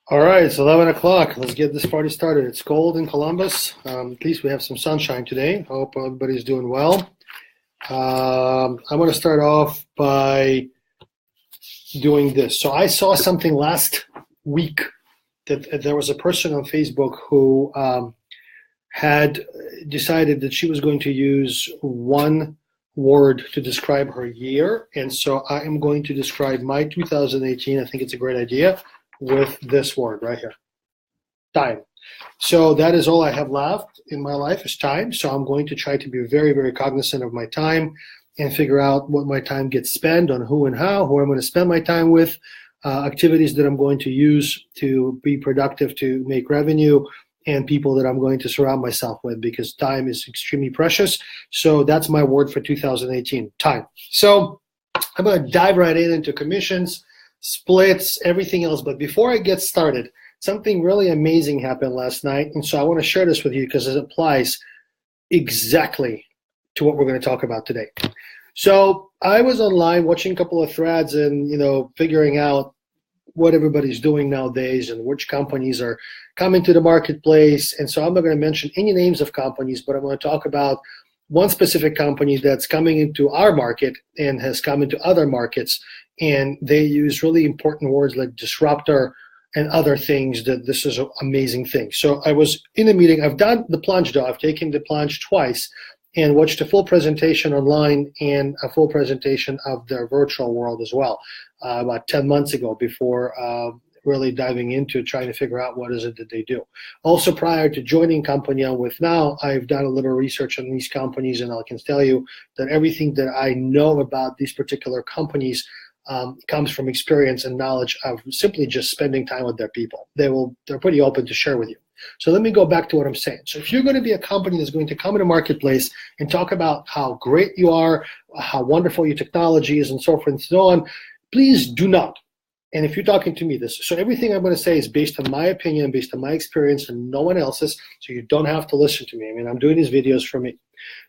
All right, it's 11 o'clock. Let's get this party started. It's cold in Columbus. At least we have some sunshine today. Hope everybody's doing well. I'm going to start off by doing this. So I saw something last week that there was a person on Facebook who had decided that she was going to use one word to describe her year. And so I am going to describe my 2018. I think it's a great idea with this word right here, time. So that is all I have left in my life is time. So I'm going to try to be very, very cognizant of my time and figure out what my time gets spent on, who and how, who I'm going to spend my time with, activities that I'm going to use to be productive, to make revenue, and people that I'm going to surround myself with, because time is extremely precious. So that's my word for 2018, time. So I'm going to dive right into commissions, splits, everything else. But before I get started, something really amazing happened last night. And so I want to share this with you because it applies exactly to what we're going to talk about today. So I was online watching a couple of threads and, figuring out what everybody's doing nowadays and which companies are coming to the marketplace. And so I'm not going to mention any names of companies, but I'm going to talk about one specific company that's coming into our market and has come into other markets. And they use really important words like disruptor and other things. That this is an amazing thing. So I was in a meeting. I've done the plunge though. I've taken the plunge twice and watched a full presentation online and a full presentation of their virtual world as well about 10 months ago before really diving into trying to figure out what is it that they do. Also, prior to joining company I'm with now, I've done a little research on these companies, and I can tell you that everything that I know about these particular companies comes from experience and knowledge of simply just spending time with their people. They're pretty open to share with you. So let me go back to what I'm saying. So if you're going to be a company that's going to come in a marketplace and talk about how great you are, how wonderful your technology is, and so forth and so on, please do not. And if you're talking to me, so everything I'm going to say is based on my opinion, based on my experience, and no one else's, so you don't have to listen to me. I mean, I'm doing these videos for me.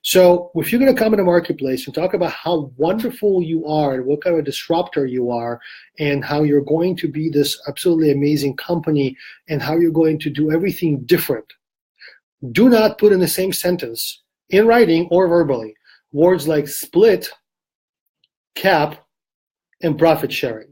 So if you're going to come in a marketplace and talk about how wonderful you are and what kind of disruptor you are and how you're going to be this absolutely amazing company and how you're going to do everything different, do not put in the same sentence, in writing or verbally, words like split, cap, and profit sharing.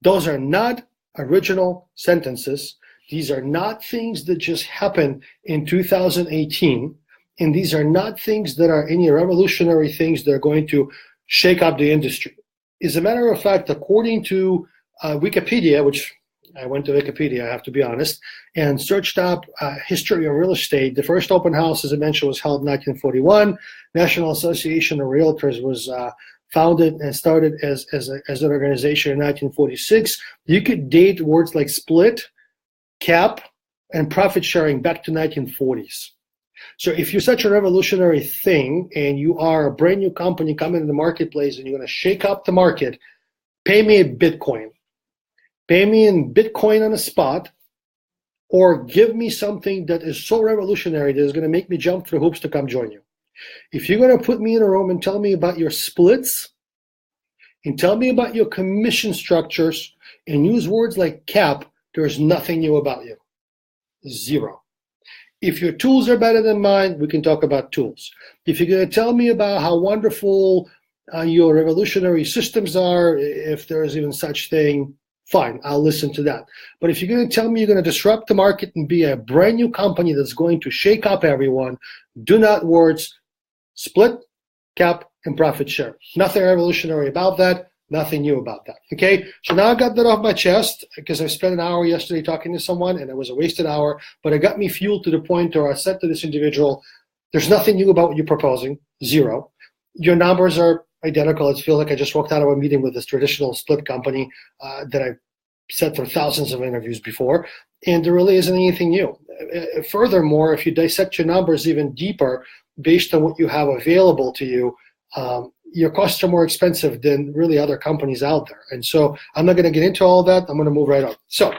Those are not original sentences. These are not things that just happened in 2018. And these are not things that are any revolutionary things that are going to shake up the industry. As a matter of fact, according to Wikipedia, which I went to Wikipedia, I have to be honest, and searched up history of real estate, the first open house, as I mentioned, was held in 1941. National Association of Realtors was founded and started as an organization in 1946. You could date words like split, cap, and profit sharing back to 1940s. So if you're such a revolutionary thing and you are a brand new company coming in the marketplace and you're going to shake up the market, pay me in Bitcoin. Pay me in Bitcoin on the spot, or give me something that is so revolutionary that is going to make me jump through hoops to come join you. If you're going to put me in a room and tell me about your splits and tell me about your commission structures and use words like cap, there's nothing new about you. Zero. If your tools are better than mine, we can talk about tools. If you're going to tell me about how wonderful your revolutionary systems are, if there is even such thing, fine, I'll listen to that. But if you're going to tell me you're going to disrupt the market and be a brand new company that's going to shake up everyone, do not words split, cap, and profit share. Nothing revolutionary about that. Nothing new about that, okay? So now I got that off my chest because I spent an hour yesterday talking to someone and it was a wasted hour, but it got me fueled to the point where I said to this individual, there's nothing new about what you're proposing, zero. Your numbers are identical. It feels like I just walked out of a meeting with this traditional split company that I've sat through thousands of interviews before, and there really isn't anything new. Furthermore, if you dissect your numbers even deeper based on what you have available to you, your costs are more expensive than really other companies out there. And so I'm not going to get into all that. I'm going to move right on. So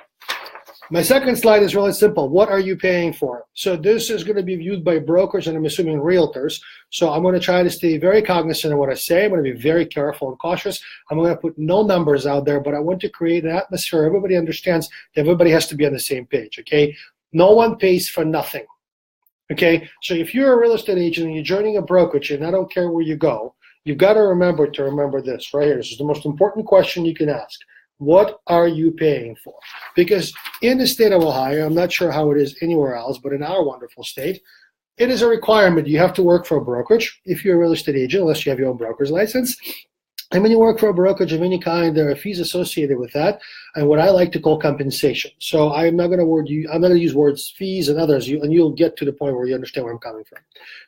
My second slide is really simple. What are you paying for? So this is going to be viewed by brokers and I'm assuming realtors. So I'm going to try to stay very cognizant of what I say. I'm going to be very careful and cautious. I'm going to put no numbers out there, but I want to create an atmosphere. Everybody understands that everybody has to be on the same page, okay? No one pays for nothing, okay? So if you're a real estate agent and you're joining a brokerage, and I don't care where you go, you've got to remember this right here. This is the most important question you can ask. What are you paying for? Because in the state of Ohio, I'm not sure how it is anywhere else, but in our wonderful state, it is a requirement. You have to work for a brokerage if you're a real estate agent, unless you have your own broker's license. And when you work for a brokerage of any kind, there are fees associated with that, and what I like to call compensation. So I'm not going to use words fees and others, and you'll get to the point where you understand where I'm coming from.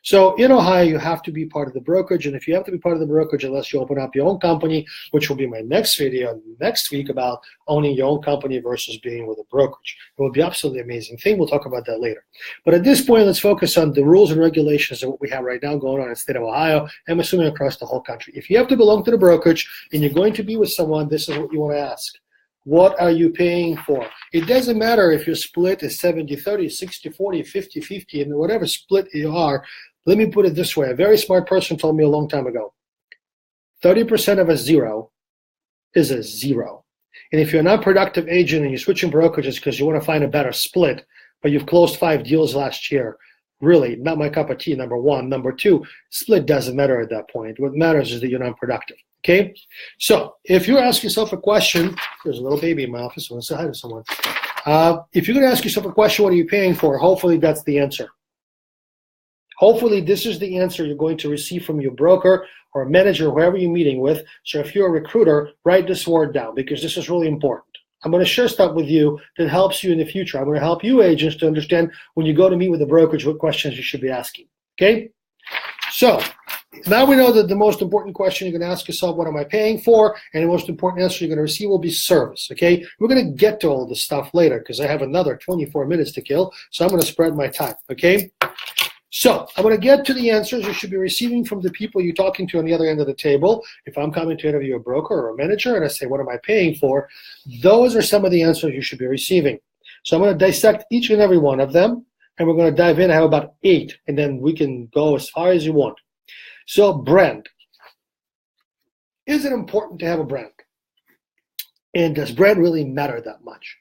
So in Ohio, you have to be part of the brokerage, and if you have to be part of the brokerage, unless you open up your own company, which will be my next video next week about owning your own company versus being with a brokerage. It will be absolutely amazing thing. We'll talk about that later. But at this point, let's focus on the rules and regulations of what we have right now going on in the state of Ohio, I'm assuming across the whole country. If you have to belong to the brokerage and you're going to be with someone, this is what you want to ask. What are you paying for? It doesn't matter if your split is 70-30, 60-40, 50-50, and whatever split you are. Let me put it this way. A very smart person told me a long time ago, 30% of a zero is a zero. And if you're a non-productive agent and you're switching brokerages because you want to find a better split, but you've closed 5 deals last year, really not my cup of tea, number one. Number two, split doesn't matter at that point. What matters is that you're non-productive. Okay, so if you ask yourself a question, there's a little baby in my office, I want to say hi to someone. If you're going to ask yourself a question, what are you paying for? Hopefully that's the answer. Hopefully this is the answer you're going to receive from your broker or a manager, whoever you're meeting with. So if you're a recruiter, write this word down because this is really important. I'm going to share stuff with you that helps you in the future. I'm going to help you agents to understand when you go to meet with the brokerage what questions you should be asking. Okay, so now we know that the most important question you're going to ask yourself, what am I paying for? And the most important answer you're going to receive will be service, okay? We're going to get to all this stuff later because I have another 24 minutes to kill, so I'm going to spread my time, okay? So I'm going to get to the answers you should be receiving from the people you're talking to on the other end of the table. If I'm coming to interview a broker or a manager and I say, what am I paying for? Those are some of the answers you should be receiving. So I'm going to dissect each and every one of them, and we're going to dive in. I have about 8, and then we can go as far as you want. So brand. Is it important to have a brand? And does brand really matter that much?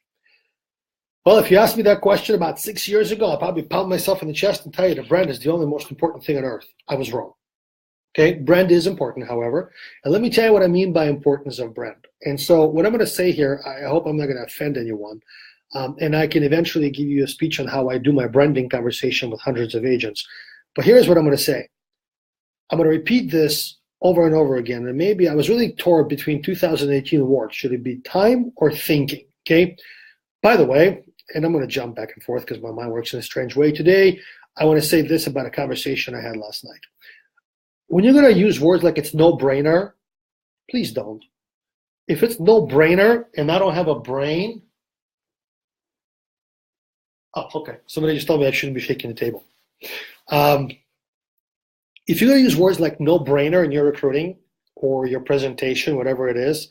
Well, if you asked me that question about 6 years ago, I'll probably pound myself in the chest and tell you that brand is the only most important thing on earth. I was wrong. Okay, brand is important, however. And let me tell you what I mean by importance of brand. And so what I'm going to say here, I hope I'm not going to offend anyone. And I can eventually give you a speech on how I do my branding conversation with hundreds of agents. But here's what I'm going to say. I'm going to repeat this over and over again. And maybe I was really torn between 2018 awards. Should it be time or thinking? Okay. By the way, and I'm going to jump back and forth because my mind works in a strange way today. I want to say this about a conversation I had last night. When you're going to use words like it's no-brainer, please don't. If it's no-brainer and I don't have a brain, oh, okay. Somebody just told me I shouldn't be shaking the table. If you're going to use words like no-brainer in your recruiting or your presentation, whatever it is,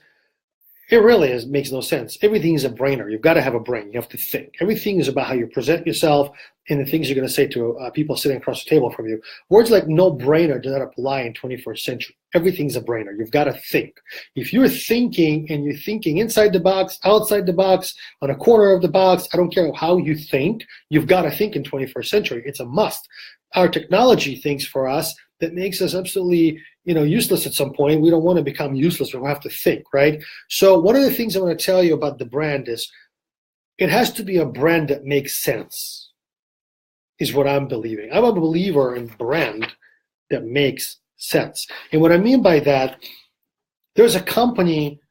it really makes no sense. Everything is a brainer. You've got to have a brain. You have to think. Everything is about how you present yourself and the things you're going to say to people sitting across the table from you. Words like no-brainer do not apply in 21st century. Everything's a brainer. You've got to think. If you're thinking and you're thinking inside the box, outside the box, on a corner of the box, I don't care how you think, you've got to think in 21st century. It's a must. Our technology thinks for us. That makes us absolutely, useless at some point. We don't want to become useless. We have to think, right? So one of the things I want to tell you about the brand is it has to be a brand that makes sense, is what I'm believing. I'm a believer in brand that makes sense. And what I mean by that, there's a company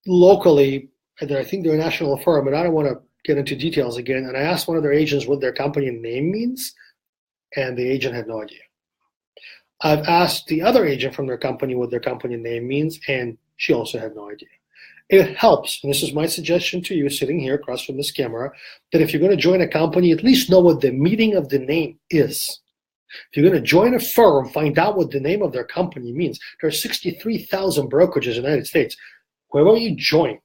locally, and I think they're a national firm, and I don't want to get into details again, and I asked one of their agents what their company name means, and the agent had no idea. I've asked the other agent from their company what their company name means, and she also had no idea. It helps, and this is my suggestion to you sitting here across from this camera, that if you're going to join a company, at least know what the meaning of the name is. If you're going to join a firm, find out what the name of their company means. There are 63,000 brokerages in the United States. Wherever you join,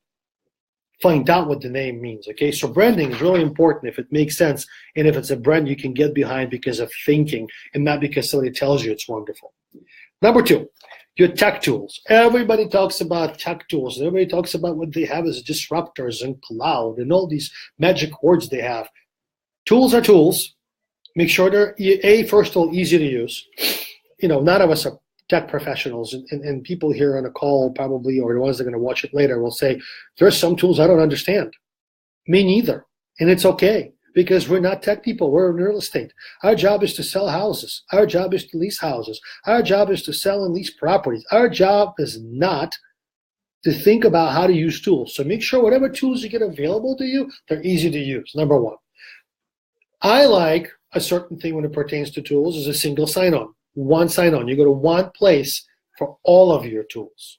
find out what the name means, okay? So branding is really important if it makes sense and if it's a brand you can get behind because of thinking and not because somebody tells you it's wonderful. Number two, your tech tools. Everybody talks about tech tools. Everybody talks about what they have as disruptors and cloud and all these magic words they have. Tools are tools. Make sure they're, first of all, easy to use. None of us are tech professionals, and people here on a call probably, or the ones that are going to watch it later, will say, there's some tools I don't understand. Me neither. And it's okay, because we're not tech people. We're in real estate. Our job is to sell houses. Our job is to lease houses. Our job is to sell and lease properties. Our job is not to think about how to use tools. So make sure whatever tools you get available to you, they're easy to use, number one. I like a certain thing when it pertains to tools is a single sign-on. One sign-on. You go to one place for all of your tools.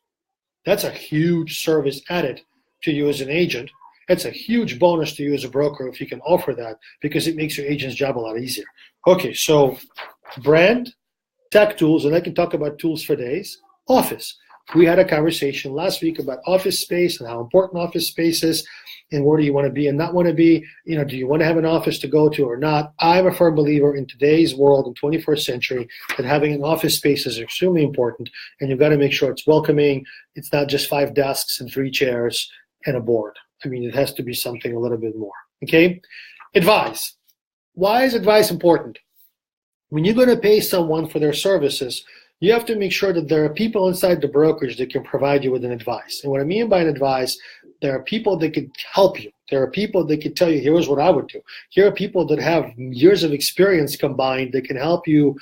That's a huge service added to you as an agent. It's a huge bonus to you as a broker if you can offer that, because it makes your agent's job a lot easier. Okay, so brand, tech tools, and I can talk about tools for days. Office. We had a conversation last week about office space and how important office space is and where do you want to be and not want to be. Do you want to have an office to go to or not? I'm a firm believer in today's world, in 21st century, that having an office space is extremely important, and you've got to make sure it's welcoming. It's not just 5 desks and 3 chairs and a board. It has to be something a little bit more, okay? Advice. Why is advice important? When you're going to pay someone for their services, you have to make sure that there are people inside the brokerage that can provide you with an advice. And what I mean by an advice, there are people that can help you. There are people that can tell you, here's what I would do. Here are people that have years of experience combined that can help you,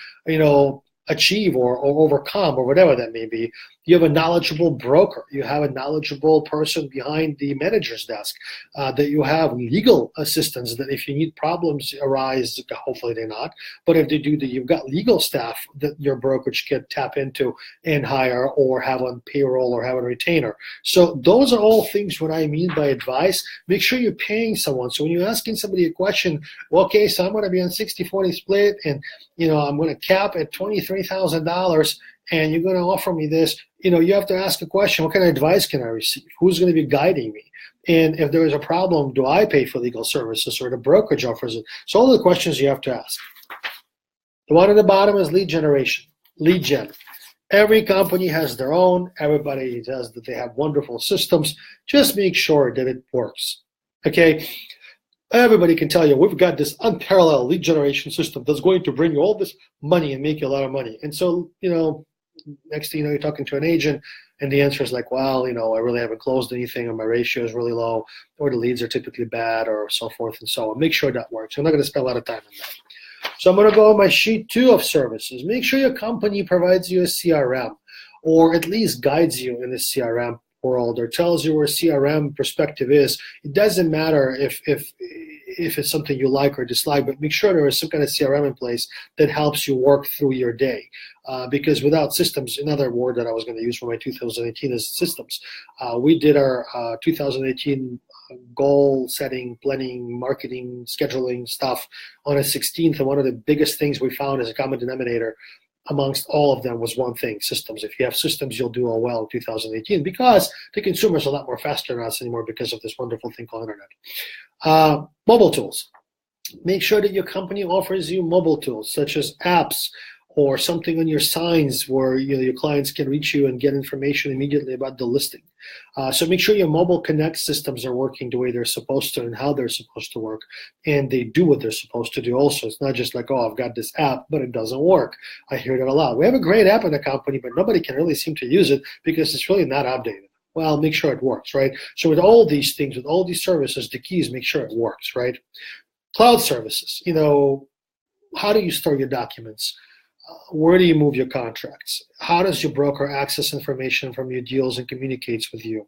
achieve or overcome or whatever that may be. You have a knowledgeable broker. You have a knowledgeable person behind the manager's desk. That you have legal assistants that if you need problems arise, hopefully they're not, but if they do, that you've got legal staff that your brokerage can tap into and hire or have on payroll or have on retainer. So those are all things what I mean by advice. Make sure you're paying someone. So when you're asking somebody a question, okay, so I'm going to be on 60-40 split and I'm going to cap at $23,000 and you're going to offer me this, you have to ask a question, what kind of advice can I receive? Who's going to be guiding me? And if there is a problem, do I pay for legal services or the brokerage offers it? So all the questions you have to ask. The one at the bottom is lead generation, lead gen. Every company has their own. Everybody says that they have wonderful systems. Just make sure that it works, okay? Everybody can tell you, we've got this unparalleled lead generation system that's going to bring you all this money and make you a lot of money. And so, next thing you know, you're talking to an agent, and the answer is like, well, I really haven't closed anything, or my ratio is really low, or the leads are typically bad, or so forth and so on. Make sure that works. I'm not going to spend a lot of time on that. So I'm going to go on my sheet 2 of services. Make sure your company provides you a CRM, or at least guides you in the CRM world, or tells you where CRM perspective is. It doesn't matter if it's something you like or dislike, but make sure there is some kind of CRM in place that helps you work through your day. Because without systems, another word that I was going to use for my 2018 is systems. We did our 2018 goal setting, planning, marketing, scheduling stuff on a 16th, and one of the biggest things we found as a common denominator amongst all of them was one thing: systems. If you have systems, you'll do all well in 2018, because the consumer's a lot more faster than us anymore because of this wonderful thing called internet. Mobile tools. Make sure that your company offers you mobile tools such as apps or something on your signs where your clients can reach you and get information immediately about the listing. So make sure your mobile connect systems are working the way they're supposed to and how they're supposed to work, and they do what they're supposed to do also. It's not just like, oh, I've got this app, but it doesn't work. I hear that a lot. We have a great app in the company, but nobody can really seem to use it because it's really not updated. Well, make sure it works, right? So with all these things, with all these services, the key is make sure it works, right? Cloud services, how do you store your documents? Where do you move your contracts? How does your broker access information from your deals and communicates with you?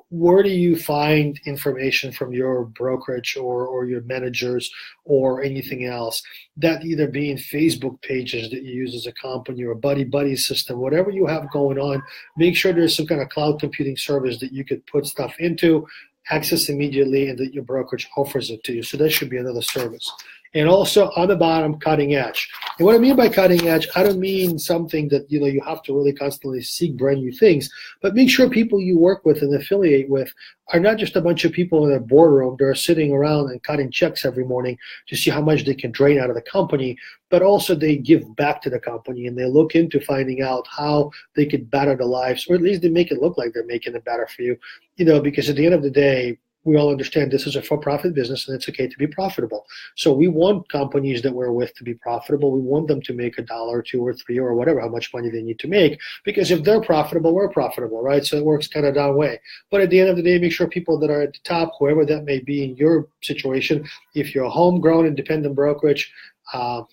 Where do you find information from your brokerage or your managers or anything else? That either be in Facebook pages that you use as a company or a buddy system, whatever you have going on, make sure there's some kind of cloud computing service that you could put stuff into, access immediately, and that your brokerage offers it to you. So that should be another service. And also on the bottom, cutting edge. And what I mean by cutting edge, I don't mean something that you have to really constantly seek brand new things, but make sure people you work with and affiliate with are not just a bunch of people in a boardroom that are sitting around and cutting checks every morning to see how much they can drain out of the company, but also they give back to the company and they look into finding out how they could better the lives, or at least they make it look like they're making it better for you, because at the end of the day, we all understand this is a for-profit business and it's okay to be profitable. So we want companies that we're with to be profitable. We want them to make $1 or $2 or $3 or whatever, how much money they need to make, because if they're profitable, we're profitable, right? So it works kind of that way. But at the end of the day, make sure people that are at the top, whoever that may be in your situation, if you're a homegrown independent brokerage, and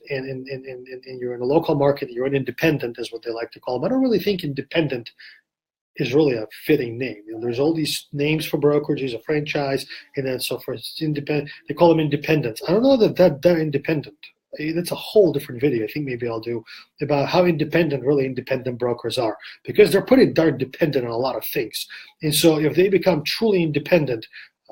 you're in a local market, you're an independent is what they like to call them. I don't really think independent is really a fitting name. There's all these names for brokerages, a franchise, and then so for independent, they call them independents. I don't know that they're independent. That's a whole different video. I think maybe I'll do about how really independent brokers are, because they're pretty darn dependent on a lot of things. And so if they become truly independent,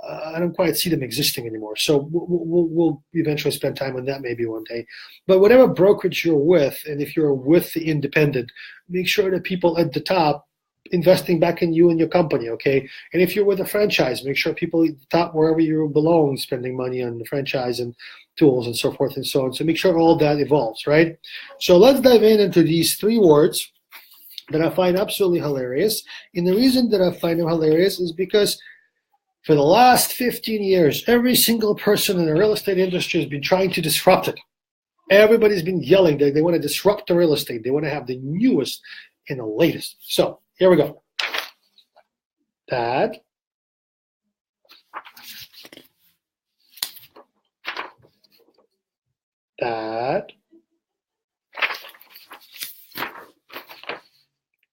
I don't quite see them existing anymore. So we'll eventually spend time on that maybe one day. But whatever brokerage you're with, and if you're with the independent, make sure that people at the top investing back in you and your company, okay? And if you're with a franchise, make sure people at the top, wherever you belong, spending money on the franchise and tools and so forth and so on. So make sure all that evolves, right? So let's dive into these 3 words that I find absolutely hilarious. And the reason that I find them hilarious is because for the last 15 years, every single person in the real estate industry has been trying to disrupt it. Everybody's been yelling that they want to disrupt the real estate. They want to have the newest and the latest. So here we go. That,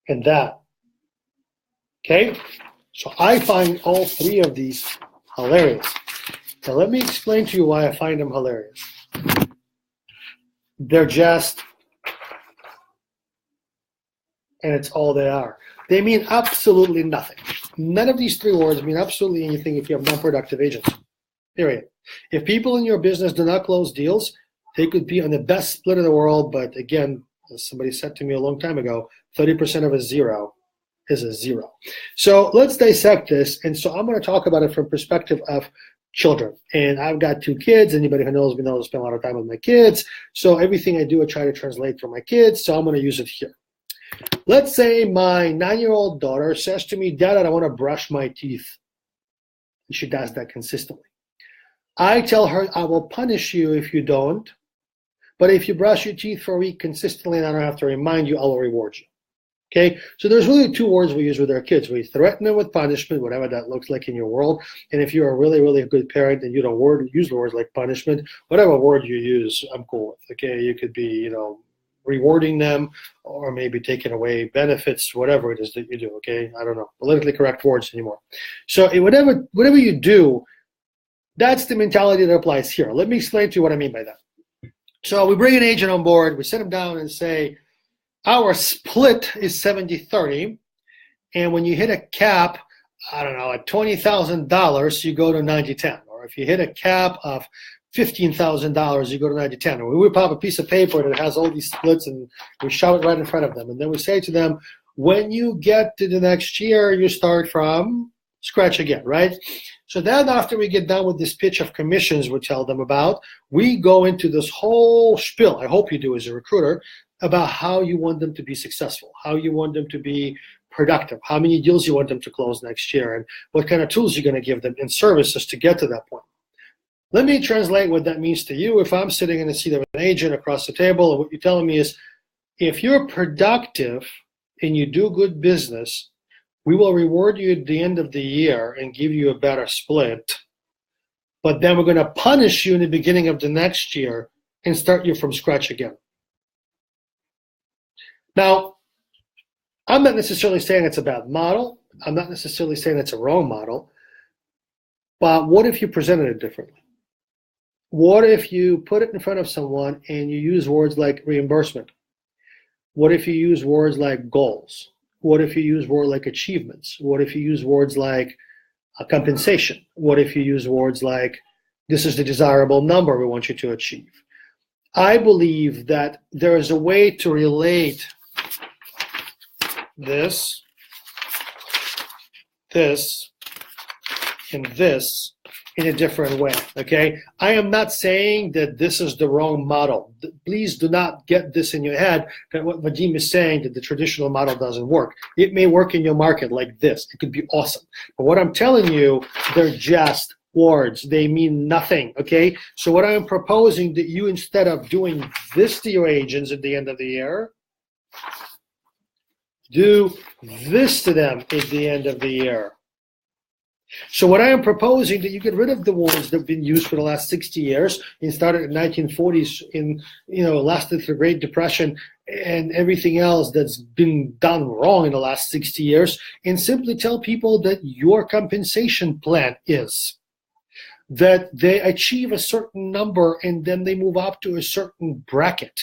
and that. Okay? So I find all 3 of these hilarious. Now let me explain to you why I find them hilarious. They're just, and it's all they are. They mean absolutely nothing. None of these 3 words mean absolutely anything if you have non-productive agents. Period. If people in your business do not close deals, they could be on the best split in the world, but again, as somebody said to me a long time ago, 30% of a zero is a zero. So let's dissect this. And so I'm going to talk about it from perspective of children. And I've got 2 kids. Anybody who knows me knows I spend a lot of time with my kids. So everything I do, I try to translate for my kids. So I'm going to use it here. Let's say my 9-year-old daughter says to me, Dad, I want to brush my teeth. And she does that consistently. I tell her, I will punish you if you don't. But if you brush your teeth for a week consistently and I don't have to remind you, I will reward you. Okay, so there's really 2 words we use with our kids. We threaten them with punishment, whatever that looks like in your world. And if you're a really, really good parent and you don't use the words like punishment, whatever word you use, I'm cool with. Okay, you could be, rewarding them or maybe taking away benefits, whatever it is that you do. Okay, I don't know politically correct words anymore. So whatever you do, that's the mentality that applies here. Let me explain to you what I mean by that. So we bring an agent on board, we sit them down and say, our split is 70-30, and when you hit a cap, I don't know, at $20,000, you go to 90-10. Or if you hit a cap of $15,000, you go to 90-10. Or we pop a piece of paper that has all these splits and we shove it right in front of them. And then we say to them, when you get to the next year, you start from scratch again, right? So then after we get done with this pitch of commissions we tell them about, we go into this whole spiel, I hope you do as a recruiter, about how you want them to be successful, how you want them to be productive, how many deals you want them to close next year, and what kind of tools you're going to give them and services to get to that point. Let me translate what that means to you. If I'm sitting in the seat of an agent across the table, and what you're telling me is, if you're productive and you do good business, we will reward you at the end of the year and give you a better split, but then we're going to punish you in the beginning of the next year and start you from scratch again. Now, I'm not necessarily saying it's a bad model. I'm not necessarily saying it's a wrong model. But what if you presented it differently? What if you put it in front of someone and you use words like reimbursement? What if you use words like goals? What if you use words like achievements? What if you use words like compensation? What if you use words like This is the desirable number we want you to achieve. I believe that there is a way to relate this, and this in a different way, okay? I am not saying that this is the wrong model. Please do not get this in your head that what Vadim is saying, that the traditional model doesn't work. It may work in your market like this. It could be awesome. But what I'm telling you, they're just words. They mean nothing, okay? So what I am proposing that you, instead of doing this to your agents at the end of the year, do this to them at the end of the year. So what I am proposing that you get rid of the words that have been used for the last 60 years and started in 1940s in, lasted through the Great Depression and everything else that's been done wrong in the last 60 years, and simply tell people that your compensation plan is that they achieve a certain number and then they move up to a certain bracket.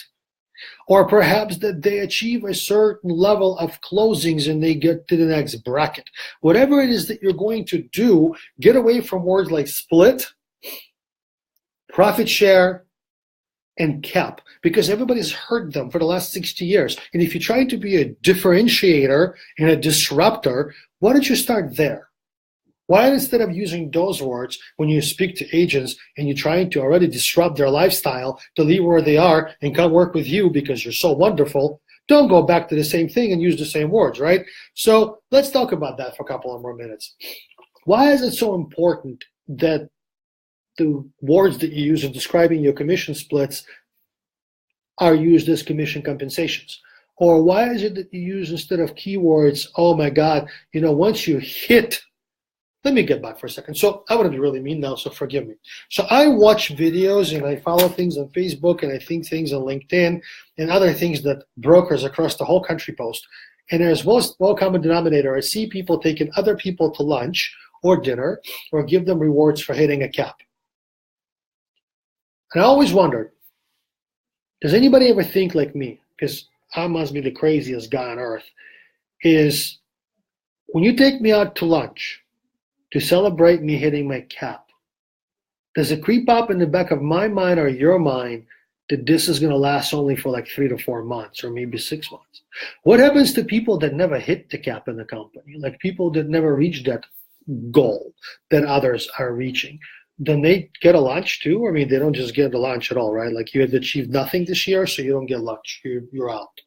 Or perhaps that they achieve a certain level of closings and they get to the next bracket. Whatever it is that you're going to do, get away from words like split, profit share, and cap, because everybody's heard them for the last 60 years. And if you try to be a differentiator and a disruptor, why don't you start there? Why, instead of using those words when you speak to agents and you're trying to already disrupt their lifestyle to leave where they are and come work with you because you're so wonderful, don't go back to the same thing and use the same words, right? So let's talk about that for a couple of more minutes. Why is it so important that the words that you use in describing your commission splits are used as commission compensations? Or why is it that you use, instead of keywords, oh my God, once you hit. Let me get back for a second. So I want to be really mean now, so forgive me. So I watch videos and I follow things on Facebook and I think things on LinkedIn and other things that brokers across the whole country post. And there's one common denominator. I see people taking other people to lunch or dinner or give them rewards for hitting a cap. And I always wondered, does anybody ever think like me? Because I must be the craziest guy on earth. Is when you take me out to lunch, to celebrate me hitting my cap, does it creep up in the back of my mind or your mind that this is going to last only for like 3 to 4 months or maybe 6 months? What happens to people that never hit the cap in the company, like people that never reach that goal that others are reaching? Then they get a lunch too? I mean, they don't just get a lunch at all, right? Like you had achieved nothing this year, so you don't get lunch. You're out.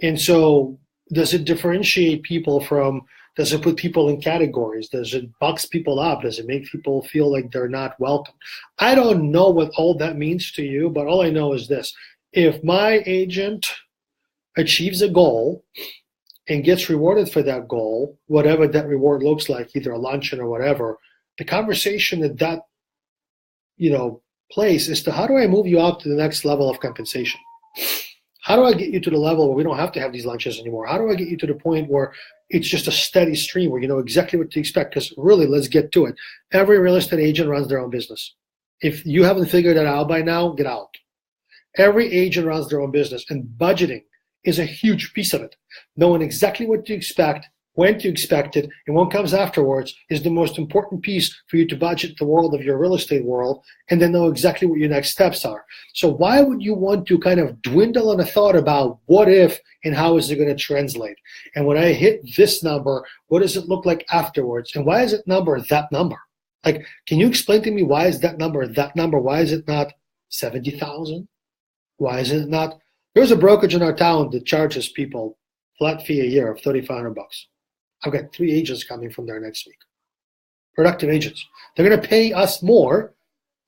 And so does it differentiate people from, does it put people in categories? Does it box people up? Does it make people feel like they're not welcome? I don't know what all that means to you, but all I know is this. If my agent achieves a goal and gets rewarded for that goal, whatever that reward looks like, either a luncheon or whatever, the conversation at that place is to, how do I move you up to the next level of compensation? How do I get you to the level where we don't have to have these lunches anymore? How do I get you to the point where it's just a steady stream where you know exactly what to expect? Because really, let's get to it. Every real estate agent runs their own business. If you haven't figured that out by now, get out. Every agent runs their own business, and budgeting is a huge piece of it. Knowing exactly what to expect, when to expect it, and what comes afterwards is the most important piece for you to budget the world of your real estate world and then know exactly what your next steps are. So why would you want to kind of dwindle on a thought about what if and how is it going to translate? And when I hit this number, what does it look like afterwards? And why is it number that number? Like, can you explain to me why is that number that number? Why is it not 70,000? Why is it not? There's a brokerage in our town that charges people flat fee a year of $3,500. I've got 3 agents coming from there next week. Productive agents. They're going to pay us more.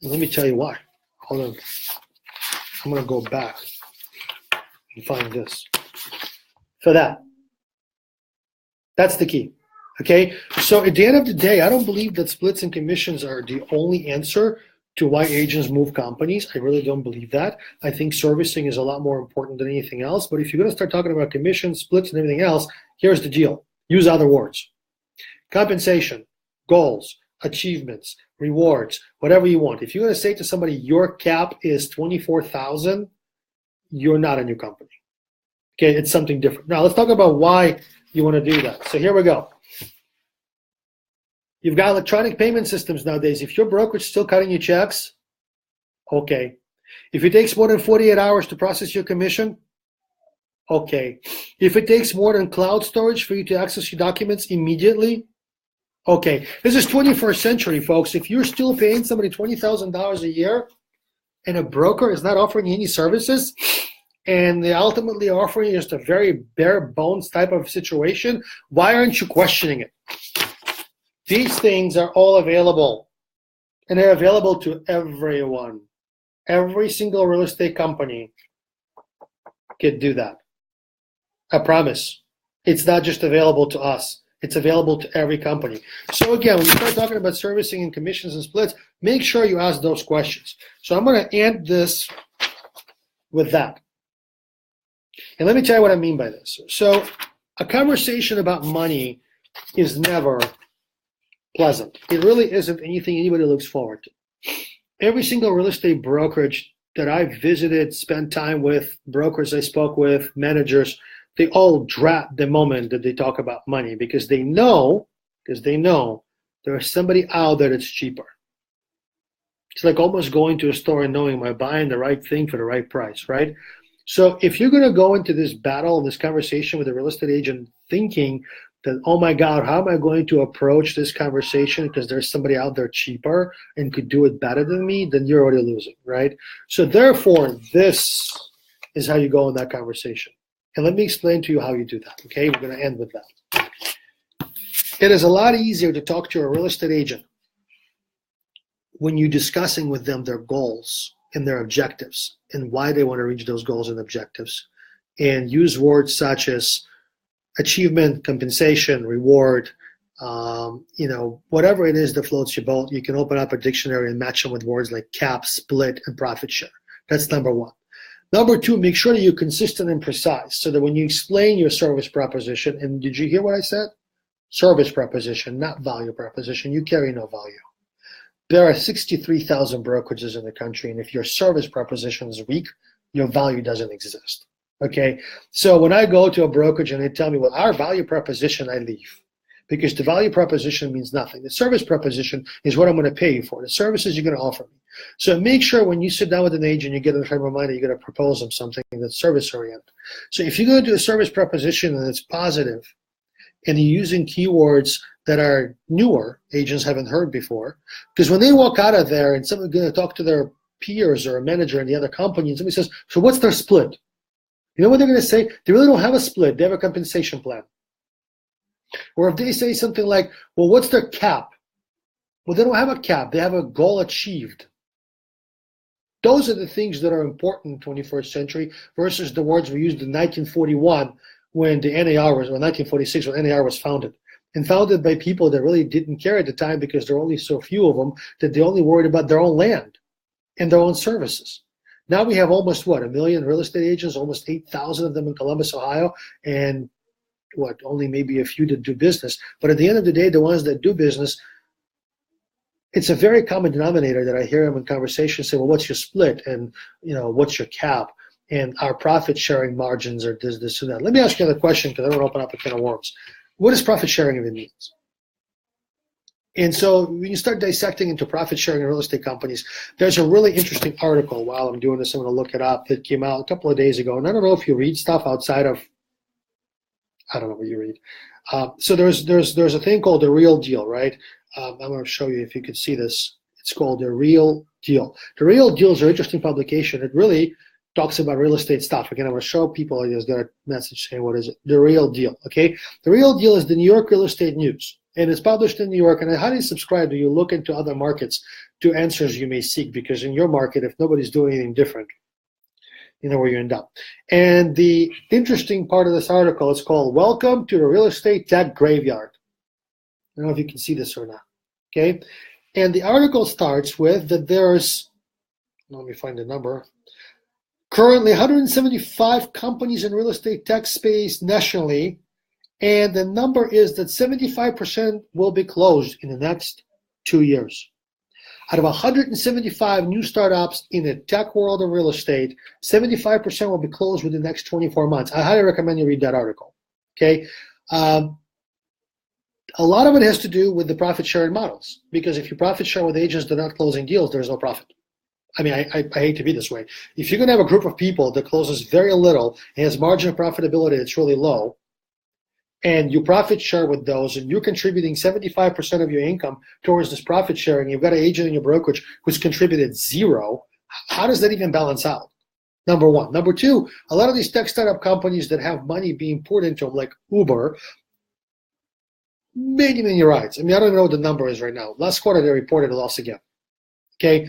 And let me tell you why. Hold on. I'm going to go back and find this. For that. That's the key. Okay? So at the end of the day, I don't believe that splits and commissions are the only answer to why agents move companies. I really don't believe that. I think servicing is a lot more important than anything else. But if you're going to start talking about commissions, splits, and everything else, here's the deal. Use other words. Compensation, goals, achievements, rewards, whatever you want. If you're going to say to somebody, your cap is 24,000, you're not a new company. Okay, it's something different. Now let's talk about why you want to do that. So here we go. You've got electronic payment systems nowadays. If your brokerage is still cutting you checks, okay. If it takes more than 48 hours to process your commission, okay. If it takes more than cloud storage for you to access your documents immediately, okay. This is 21st century, folks. If you're still paying somebody $20,000 a year and a broker is not offering you any services, and they ultimately offering you just a very bare bones type of situation, why aren't you questioning it? These things are all available, and they're available to everyone. Every single real estate company can do that. I promise. It's not just available to us. It's available to every company. So again, when you start talking about servicing and commissions and splits, make sure you ask those questions. So I'm going to end this with that. And let me tell you what I mean by this. So a conversation about money is never pleasant. It really isn't anything anybody looks forward to. Every single real estate brokerage that I visited, spent time with, brokers I spoke with, managers, they all drop the moment that they talk about money because they know there's somebody out there that's cheaper. It's like almost going to a store and knowing, am I buying the right thing for the right price, right? So if you're going to go into this battle, this conversation with a real estate agent thinking that, oh my God, how am I going to approach this conversation because there's somebody out there cheaper and could do it better than me, then you're already losing, right? So therefore, this is how you go in that conversation. And let me explain to you how you do that, okay? We're going to end with that. It is a lot easier to talk to a real estate agent when you're discussing with them their goals and their objectives and why they want to reach those goals and objectives, and use words such as achievement, compensation, reward, whatever it is that floats your boat. You can open up a dictionary and match them with words like cap, split, and profit share. That's number one. Number two, make sure that you're consistent and precise so that when you explain your service proposition, and did you hear what I said? Service proposition, not value proposition. You carry no value. There are 63,000 brokerages in the country, and if your service proposition is weak, your value doesn't exist. Okay, so when I go to a brokerage and they tell me, well, our value proposition, I leave. Because the value proposition means nothing. The service proposition is what I'm going to pay you for. The services you're going to offer me. So make sure when you sit down with an agent, you get in the frame of mind that you're going to propose them something that's service-oriented. So if you're going to do a service proposition and it's positive, and you're using keywords that are newer, agents haven't heard before, because when they walk out of there and someone's going to talk to their peers or a manager in the other company, and somebody says, so what's their split? You know what they're going to say? They really don't have a split. They have a compensation plan. Or if they say something like, well, what's their cap? Well, they don't have a cap. They have a goal achieved. Those are the things that are important in the 21st century versus the words we used in 1941 when the NAR was, or 1946 when NAR was founded. And founded by people that really didn't care at the time because there were only so few of them that they only worried about their own land and their own services. Now we have almost, 1 million real estate agents, almost 8,000 of them in Columbus, Ohio, and only maybe a few that do business. But at the end of the day, the ones that do business, it's a very common denominator that I hear them in conversations say, well, what's your split? And, what's your cap? And our profit sharing margins are this, and that. Let me ask you another question because I don't want to open up a can of worms. What does profit sharing even mean? And so when you start dissecting into profit sharing in real estate companies, there's a really interesting article while I'm doing this. I'm going to look it up that came out a couple of days ago. And I don't know if you read stuff outside of, I don't know what you read. So there's a thing called The Real Deal, right? I'm going to show you if you could see this. It's called The Real Deal. The Real Deal is an interesting publication. It really talks about real estate stuff. Again, I'm going to show people. I just got a message saying, what is it? The Real Deal, okay? The Real Deal is the New York Real Estate News. And it's published in New York. And I highly subscribe to you look into other markets to answers you may seek, because in your market, if nobody's doing anything different, you know where you end up. And the interesting part of this article is called Welcome to the Real Estate Tech Graveyard. I don't know if you can see this or not, okay? And the article starts with that there's, let me find the number, currently 175 companies in real estate tech space nationally, and the number is that 75% will be closed in the next 2 years. Out of 175 new startups in the tech world of real estate, 75% will be closed within the next 24 months. I highly recommend you read that article, okay? A lot of it has to do with the profit sharing models, because if you profit share with agents that are not closing deals, there's no profit. I mean, I hate to be this way. If you're going to have a group of people that closes very little and has margin of profitability that's really low, and you profit share with those, and you're contributing 75% of your income towards this profit sharing, you've got an agent in your brokerage who's contributed zero, how does that even balance out? Number one. Number two, a lot of these tech startup companies that have money being poured into them, like Uber, many rides. I mean, I don't even know what the number is right now. Last quarter, they reported a loss again. Okay.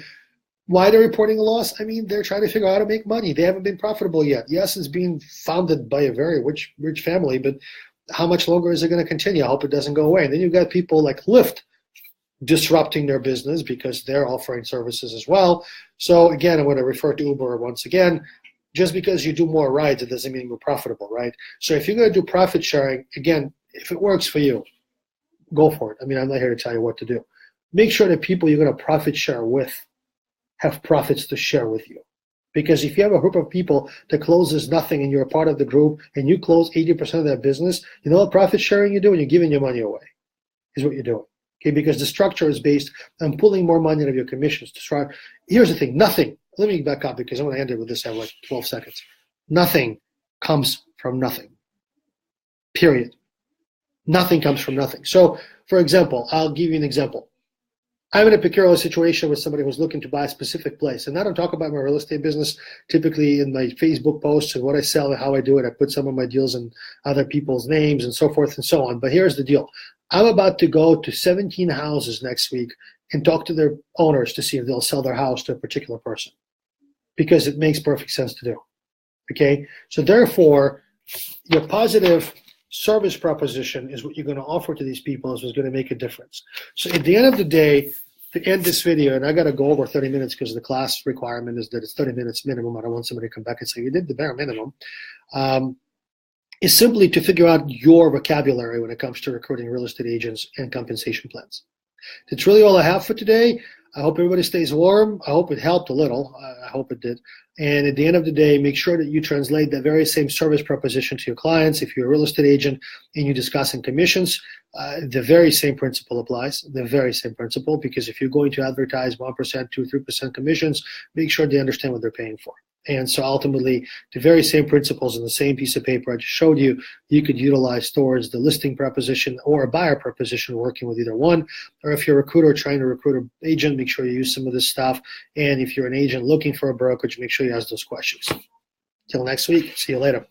Why they're reporting a loss? I mean, they're trying to figure out how to make money. They haven't been profitable yet. Yes, it's being founded by a very rich family, but how much longer is it going to continue? I hope it doesn't go away. And then you've got people like Lyft disrupting their business because they're offering services as well. So again, I'm going to refer to Uber once again. Just because you do more rides, it doesn't mean you're profitable, right? So if you're going to do profit sharing, again, if it works for you, go for it. I mean, I'm not here to tell you what to do. Make sure that people you're going to profit share with have profits to share with you. Because if you have a group of people that closes nothing and you're a part of the group and you close 80% of that business, you know what profit sharing you're doing? You're giving your money away, is what you're doing. Okay, because the structure is based on pulling more money out of your commissions to try. Here's the thing, nothing. Let me back up because I want to end it with this. I have like 12 seconds. Nothing comes from nothing. Period. Nothing comes from nothing. So, for example, I'll give you an example. I'm in a peculiar situation with somebody who's looking to buy a specific place. And I don't talk about my real estate business typically in my Facebook posts and what I sell and how I do it. I put some of my deals in other people's names and so forth and so on. But here's the deal. I'm about to go to 17 houses next week and talk to their owners to see if they'll sell their house to a particular person, because it makes perfect sense to do. Okay? So therefore, your positive service proposition is what you're going to offer to these people is what's going to make a difference. So at the end of the day, to end this video, and I got to go over 30 minutes because the class requirement is that it's 30 minutes minimum. I don't want somebody to come back and say, you did the bare minimum. Is simply to figure out your vocabulary when it comes to recruiting real estate agents and compensation plans. That's really all I have for today. I hope everybody stays warm. I hope it helped a little. I hope it did. And at the end of the day, make sure that you translate that very same service proposition to your clients. If you're a real estate agent and you're discussing commissions, the very same principle applies, the very same principle, because if you're going to advertise 1%, 2, 3% commissions, make sure they understand what they're paying for. And so ultimately, the very same principles in the same piece of paper I just showed you, you could utilize towards the listing proposition or a buyer proposition working with either one. Or if you're a recruiter trying to recruit an agent, make sure you use some of this stuff. And if you're an agent looking for a brokerage, make sure you ask those questions. Till next week, see you later.